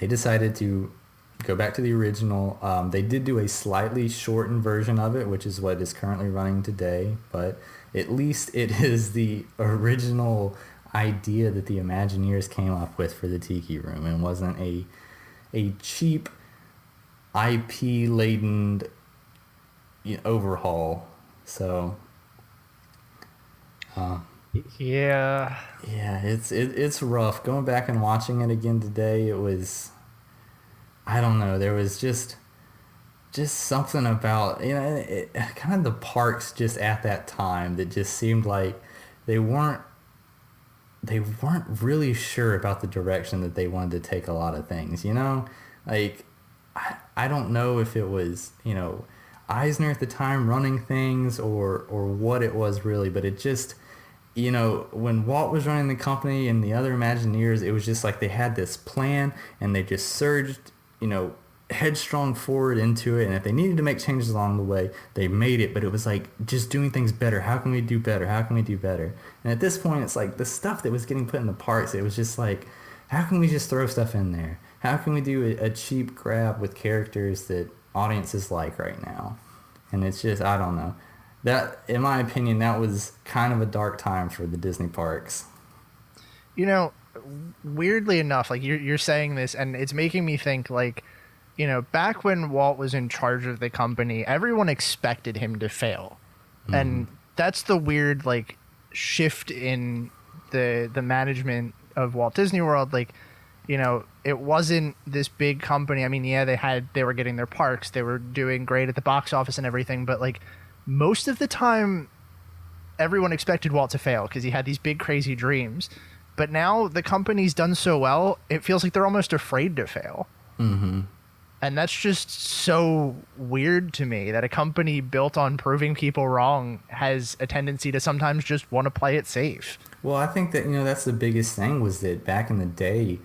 E: they decided to go back to the original. They did do a slightly shortened version of it, which is what is currently running today, but at least it is the original idea that the Imagineers came up with for the Tiki Room, and wasn't a cheap IP-laden overhaul. So
D: yeah,
E: it's rough. Going back and watching it again today, it was, I don't know, there was just something about, kind of the parks just at that time that just seemed like they weren't really sure about the direction that they wanted to take a lot of things, like I don't know if it was, Eisner at the time running things or what it was really, but it just, when Walt was running the company and the other Imagineers, it was just like they had this plan and they just surged, headstrong forward into it, and if they needed to make changes along the way, they made it. But it was like just doing things better. How can we do better? How can we do better? And at this point, it's like the stuff that was getting put in the parks, it was just like, how can we just throw stuff in there? How can we do a cheap grab with characters that audiences like right now? And it's just, I don't know. That, in my opinion, that was kind of a dark time for the Disney parks.
D: Weirdly enough, like you're saying this, and it's making me think, like, back when Walt was in charge of the company, everyone expected him to fail. Mm. And that's the weird, like, shift in the management of Walt Disney World. Like, it wasn't this big company. I mean, yeah, they were getting their parks, they were doing great at the box office and everything, but like most of the time everyone expected Walt to fail because he had these big crazy dreams. But now the company's done so well, it feels like they're almost afraid to fail. Mm-hmm. And that's just so weird to me, that a company built on proving people wrong has a tendency to sometimes just want to play it safe.
E: Well, I think that, that's the biggest thing, was that back in the day,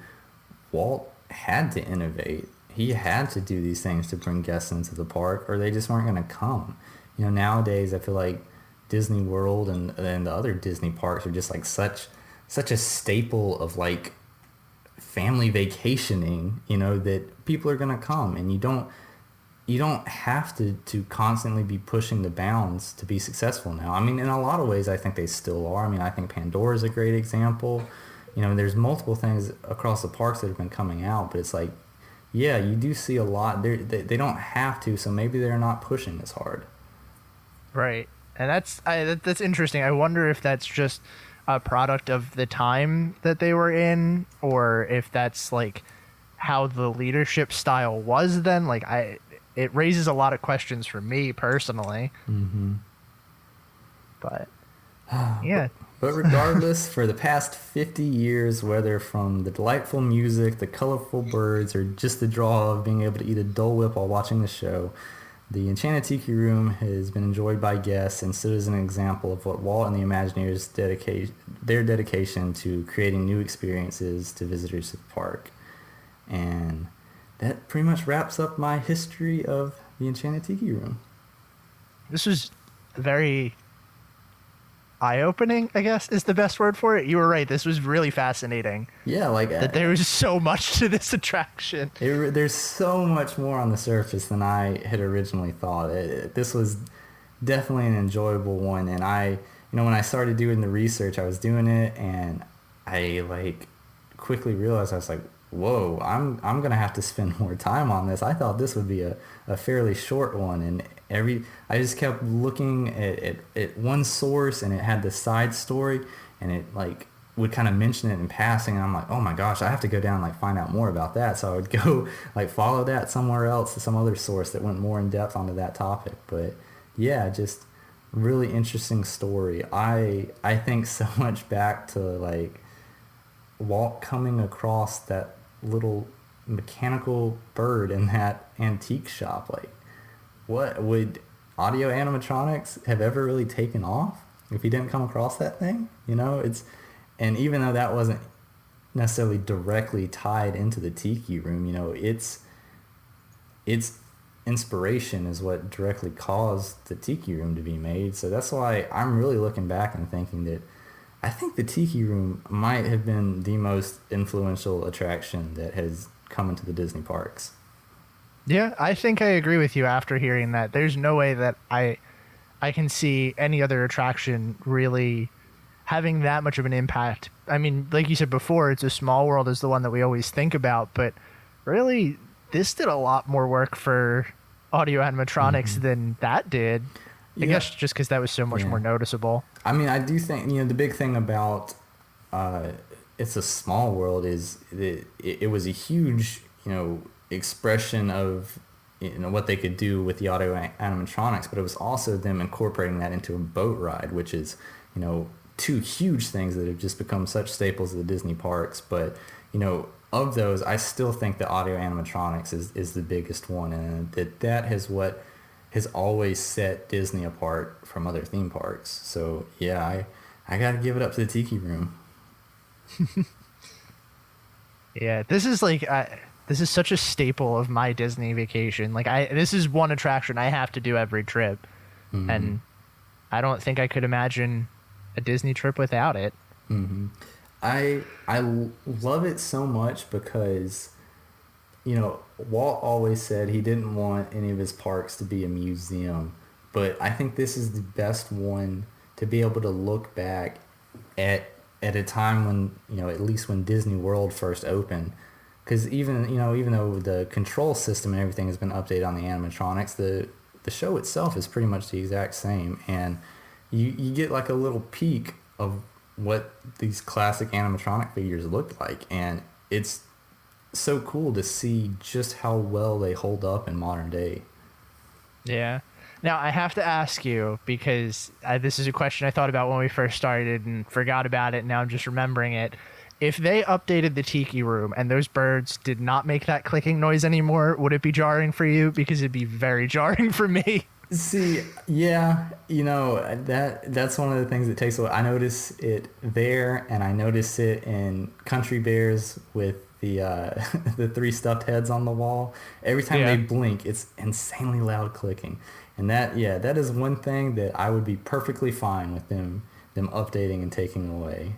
E: Walt had to innovate. He had to do these things to bring guests into the park, or they just weren't going to come. Nowadays, I feel like Disney World and the other Disney parks are just like such a staple of like family vacationing, that people are going to come, and you don't have to constantly be pushing the bounds to be successful now. I mean, in a lot of ways, I think they still are. I mean, I think Pandora is a great example. There's multiple things across the parks that have been coming out, but it's like, yeah, you do see a lot. They don't have to, so maybe they're not pushing as hard.
D: Right. And that's interesting. I wonder if that's just a product of the time that they were in, or if that's like how the leadership style was then. Like, it raises a lot of questions for me personally. Mm-hmm. But yeah.
E: But regardless, for the past 50 years, whether from the delightful music, the colorful birds, or just the draw of being able to eat a Dole Whip while watching the show, the Enchanted Tiki Room has been enjoyed by guests and stood as an example of what Walt and the Imagineers dedication to creating new experiences to visitors to the park. And that pretty much wraps up my history of the Enchanted Tiki Room.
D: This was very eye-opening, I guess, is the best word for it. You were right. This was really fascinating.
E: Yeah, like
D: that there was so much to this attraction.
E: There's so much more on the surface than I had originally thought. This was definitely an enjoyable one, and when I started doing the research, I was doing it, and I like quickly realized I was like, whoa, I'm gonna have to spend more time on this. I thought this would be a fairly short one, and I just kept looking at one source, and it had the side story, and it like would kind of mention it in passing, and I'm like, oh my gosh, I have to go down and like find out more about that. So I would go like follow that somewhere else to some other source that went more in depth onto that topic. But yeah, just really interesting story. I think so much back to like Walt coming across that little mechanical bird in that antique shop. Like, what would audio animatronics have ever really taken off if he didn't come across that thing? And even though that wasn't necessarily directly tied into the Tiki Room, its inspiration is what directly caused the Tiki Room to be made. So that's why I'm really looking back and thinking that I think the Tiki Room might have been the most influential attraction that has come into the Disney parks.
D: Yeah, I think I agree with you after hearing that. There's no way that I can see any other attraction really having that much of an impact. I mean, like you said before, It's a Small World is the one that we always think about, but really this did a lot more work for audio animatronics than that did. I guess just because that was so much more noticeable. I
E: mean, I do think, the big thing about It's a Small World is that it was a huge, expression of what they could do with the audio animatronics, but it was also them incorporating that into a boat ride, which is, two huge things that have just become such staples of the Disney parks. But, of those, I still think the audio animatronics is the biggest one, and that has always set Disney apart from other theme parks. So yeah, I gotta give it up to the Tiki Room.
D: Yeah, this is such a staple of my Disney vacation. This is one attraction I have to do every trip, and I don't think I could imagine a Disney trip without it.
E: I love it so much because, Walt always said he didn't want any of his parks to be a museum, but I think this is the best one to be able to look back at a time when, at least when Disney World first opened. Because even though the control system and everything has been updated on the animatronics, the show itself is pretty much the exact same, and you get like a little peek of what these classic animatronic figures looked like, and it's so cool to see just how well they hold up in modern day.
D: Yeah. Now, I have to ask you, because this is a question I thought about when we first started and forgot about it, and now I'm just remembering it. If they updated the Tiki Room and those birds did not make that clicking noise anymore, would it be jarring for you? Because it'd be very jarring for me.
E: See, yeah, that's one of the things that takes a while. I notice it there, and I notice it in Country Bears with the the 3 stuffed heads on the wall. Every time they blink, it's insanely loud clicking. And that is one thing that I would be perfectly fine with them updating and taking away.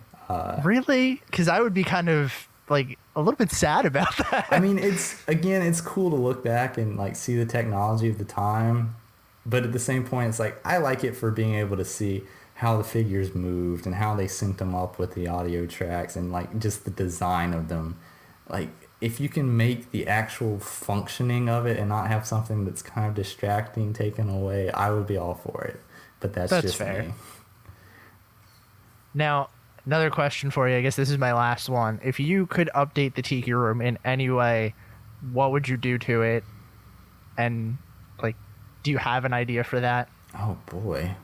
D: Really? Because I would be kind of like a little bit sad about that.
E: I mean, it's cool to look back and like see the technology of the time, but at the same point, it's like I like it for being able to see how the figures moved and how they synced them up with the audio tracks and like just the design of them. Like, if you can make the actual functioning of it and not have something that's kind of distracting taken away, I would be all for it. But that's just
D: fair.
E: Me.
D: Now, another question for you. I guess this is my last one. If you could update the Tiki Room in any way, what would you do to it? And like, do you have an idea for that?
E: Oh boy,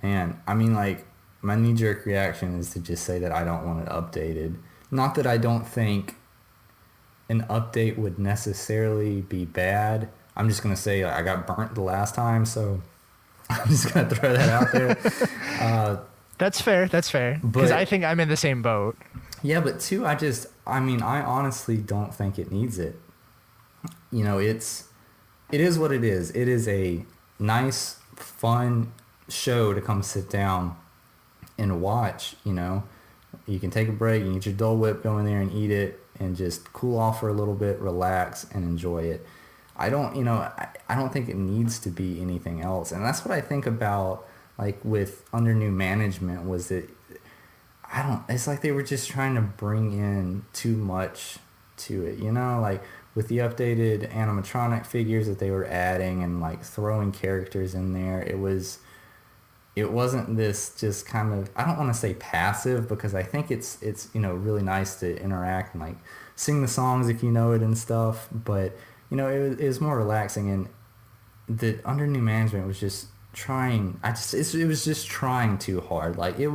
E: man. I mean, like, my knee-jerk reaction is to just say that I don't want it updated. Not that I don't think an update would necessarily be bad. I'm just going to say I got burnt the last time, so I'm just going to throw that out there.
D: That's fair. Because I think I'm in the same boat.
E: Yeah, but two, I honestly don't think it needs it. you know, it is what it is. It is a nice, fun show to come sit down and watch. You know, you can take a break, you can get your Dole Whip, go in there and eat it, and just cool off for a little bit, relax, and enjoy it. I don't, you know, I don't think it needs to be anything else, and that's what I think about, like, with under new management, was that it's like they were just trying to bring in too much to it, you know, like with the updated animatronic figures that they were adding and like throwing characters in there. It wasn't this just kind of, I don't want to say passive, because I think it's you know, really nice to interact and like sing the songs if you know it and stuff, but you know, it was more relaxing. And the under new management was just trying, it was just trying too hard. Like it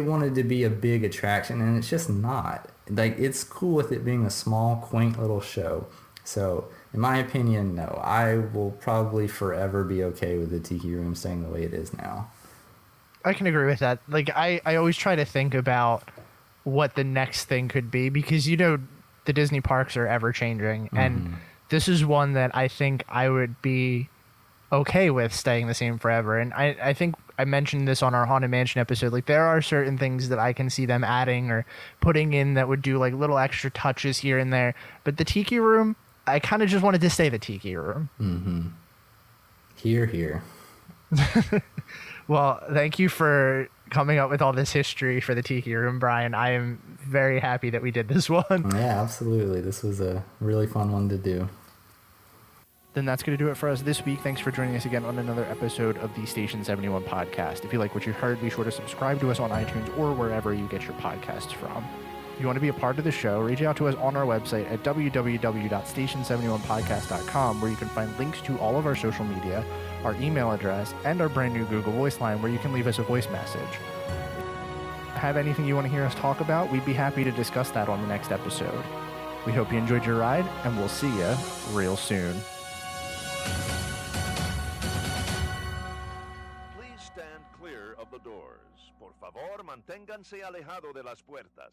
E: wanted to be a big attraction, and it's just not. Like, it's cool with it being a small, quaint little show. So, in my opinion, no. I will probably forever be okay with the Tiki Room staying the way it is now.
D: I can agree with that. Like, I always try to think about what the next thing could be, because, you know, the Disney parks are ever changing. Mm-hmm. And this is one that I think I would be okay with staying the same forever. And I think I mentioned this on our Haunted Mansion episode. Like, there are certain things that I can see them adding or putting in that would do like little extra touches here and there. But the Tiki Room, I kind of just wanted to stay the Tiki Room.
E: Mm-hmm. Here.
D: Well, thank you for coming up with all this history for the Tiki Room, Brian. I am very happy that we did this one.
E: Yeah, absolutely. This was a really fun one to do.
D: Then that's going to do it for us this week. Thanks for joining us again on another episode of the Station 71 podcast. If you like what you heard, be sure to subscribe to us on iTunes or wherever you get your podcasts from. If you want to be a part of the show, reach out to us on our website at www.station71podcast.com, where you can find links to all of our social media, our email address, and our brand new Google Voice line, where you can leave us a voice message. Have anything you want to hear us talk about? We'd be happy to discuss that on the next episode. We hope you enjoyed your ride, and we'll see you real soon.
C: Please stand clear of the doors. Por favor, manténganse alejado de las puertas.